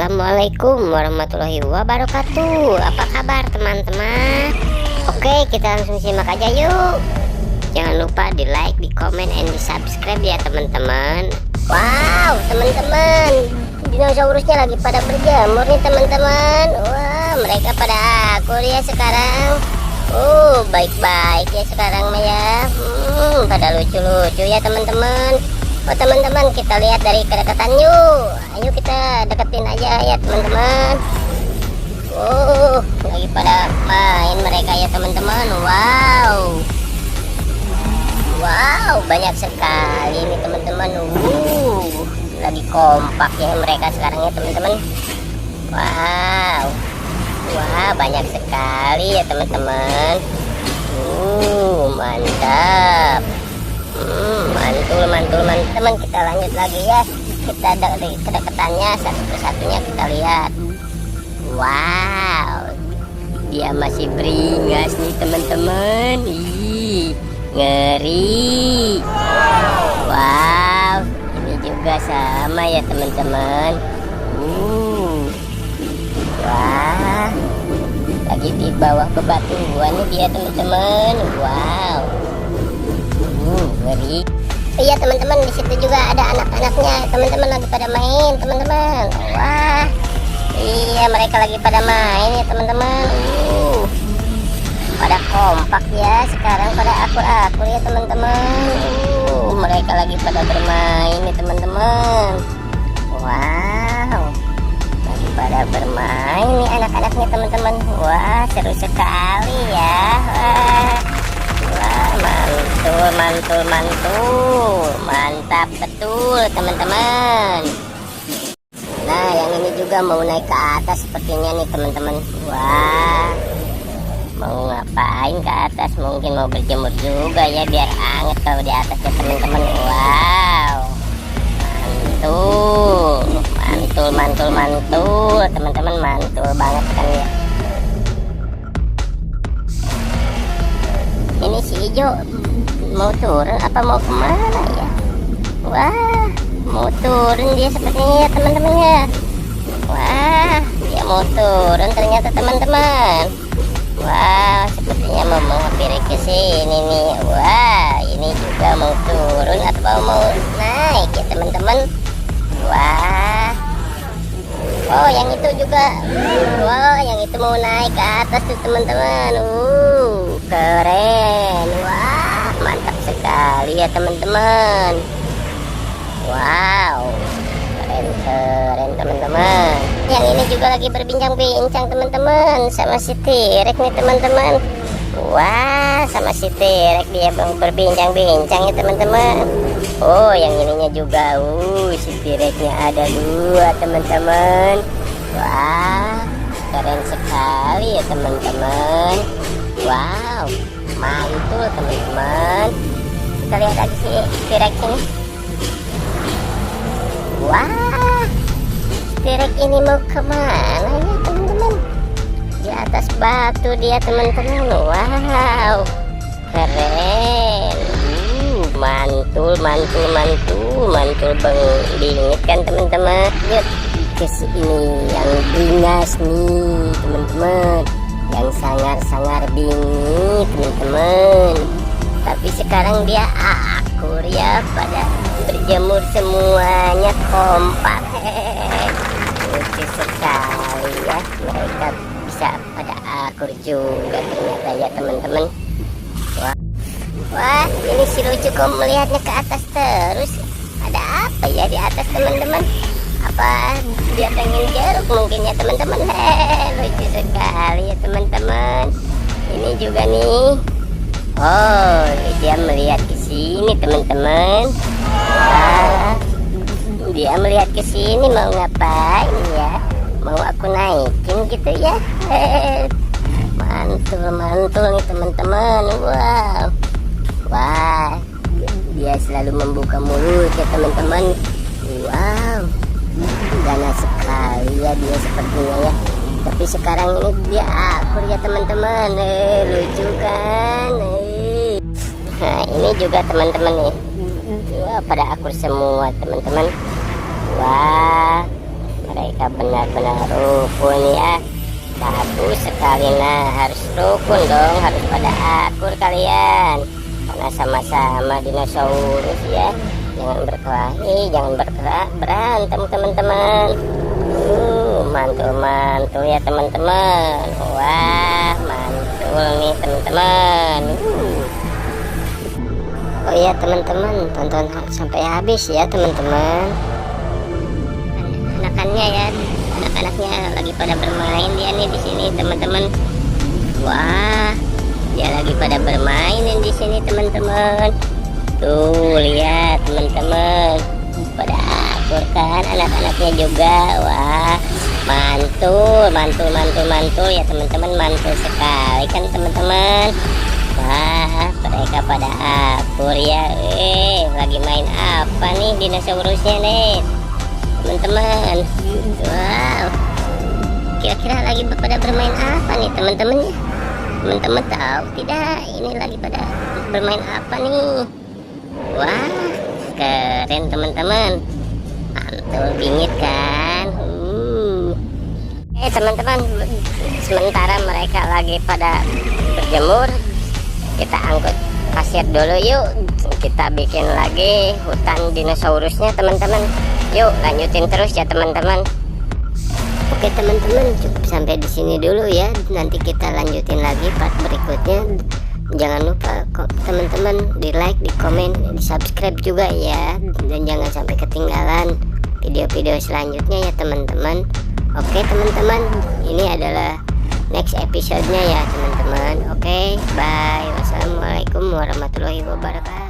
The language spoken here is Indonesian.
Assalamualaikum warahmatullahi wabarakatuh. Apa kabar teman-teman? Oke, kita langsung simak aja yuk. Jangan lupa di like, di komen, and di subscribe ya teman-teman. Wow teman-teman, dinosaurusnya lagi pada berjamur nih teman-teman. Wah, mereka pada akur ya sekarang. Baik-baik ya sekarang mah ya. Pada lucu-lucu ya teman-teman. Oh teman-teman, kita lihat dari kedekatan yuk. Ayo kita deketin aja ya teman-teman. Lagi pada main mereka ya teman-teman. Wow, banyak sekali nih teman-teman. Lagi kompak ya mereka sekarang ya teman-teman. Wah, banyak sekali ya teman-teman. Mantap. Mantul teman. Kita lanjut lagi ya. Kita dari kedekatannya satu persatunya kita lihat. Wow, dia masih beringas nih teman-teman. Ngeri. Wow, ini juga sama ya teman-teman. Wah, lagi di bawah bebatuan nih dia teman-teman. Wow, ngeri. Iya teman-teman, di situ juga ada anak-anaknya teman-teman lagi pada main teman-teman. Wah, iya mereka lagi pada main ya teman-teman. Pada kompak ya sekarang, pada akur-akur ya teman-teman. Mereka lagi pada bermain nih teman-teman. Wow, lagi pada bermain nih anak-anaknya teman-teman. Wah, seru sekali ya. Mantul, mantap betul teman-teman. Nah, yang ini juga mau naik ke atas sepertinya nih teman-teman. Wah, mau ngapain ke atas? Mungkin mau berjemur juga ya biar anget kalau di atas ya teman-teman. Wow, mantul teman-teman, mantul banget kan ya. Ini si hijau mau turun apa mau kemana ya? Wah, mau turun dia sepertinya ya teman-teman ya. Wah, dia mau turun ternyata teman-teman. Wah, sepertinya mau menghampiri ke sini nih. Wah, ini juga mau turun atau mau naik ya teman-teman. Wah, oh yang itu juga. Wow, yang itu mau naik ke atas tuh teman-teman. Keren. Wah, mantap sekali ya teman-teman. Wow, keren teman-teman. Yang ini juga lagi berbincang-bincang teman-teman sama si T-Rex nih teman-teman. Wah, sama si T-Rex dia berbincang-bincang ya teman-teman. Oh, yang ininya juga. Si T-Rex-nya ada 2 teman-teman. Wah, keren sekali ya teman-teman. Wow, mantul teman-teman. Kita lihat lagi si T-Rex ini. Wah, T-Rex ini mau kemana ya teman-teman? Di atas batu dia teman-teman. Wow, keren. Mantul bingit kan teman-teman. Lihat ke sini yang beringas nih teman-teman, yang sangar bingit teman-teman. Tapi sekarang dia akur ya, pada berjemur semuanya kompak. Lucu sekali ya, mereka bisa pada akur juga ternyata ya teman-teman. Wah, ini si lucu kok melihatnya ke atas terus. Ada apa ya di atas teman-teman? Apa dia pengen jeruk mungkin ya teman-teman? Lucu sekali ya teman-teman. Ini juga nih. Oh, dia melihat ke sini teman-teman. Dia melihat ke sini mau ngapain ya? Mau aku naikin gitu ya? Mantul nih teman-teman. Wah, dia selalu membuka mulut ya teman-teman. Wow, ganas sekali ya dia sepertinya ya. Tapi sekarang ini dia akur ya teman-teman. Lucu kan? Nah, ini juga teman-teman nih. Wah, pada akur semua teman-teman. Wah, Mereka benar-benar rukun ya. Bagus sekali. Nah, harus rukun dong, harus pada akur kalian, karena sama-sama dinosaurus ya. Jangan berkelahi, jangan berantem teman-teman. Mantul-mantul ya teman-teman. Wah, mantul nih teman-teman. Oh iya teman-teman, tonton sampai habis ya teman-teman. Anakannya ya, anak-anaknya lagi pada bermain dia nih di sini teman-teman. Wah, dia lagi pada bermain di sini teman-teman. Tuh lihat teman-teman, pada akur kan anak-anaknya juga. Wah, mantul ya teman-teman, mantul sekali kan teman-teman. Wah, mereka pada akur ya. Lagi main apa nih dinosaurusnya nih teman-teman? Wow, kira-kira lagi pada bermain apa nih teman-teman ya? Teman-teman tahu tidak ini lagi pada bermain apa nih? Wah, keren teman-teman, mantul bingit kan. Teman-teman, sementara mereka lagi pada berjemur, kita angkut pasir dulu yuk. Kita bikin lagi hutan dinosaurusnya teman-teman. Yuk lanjutin terus ya teman-teman. Oke teman-teman, cukup sampai di sini dulu ya. Nanti kita lanjutin lagi part berikutnya. Jangan lupa kok teman-teman di like, di komen, di subscribe juga ya. Dan jangan sampai ketinggalan video-video selanjutnya ya teman-teman. Oke teman-teman, ini adalah next episode-nya ya teman-teman. Oke, bye. Wassalamualaikum warahmatullahi wabarakatuh.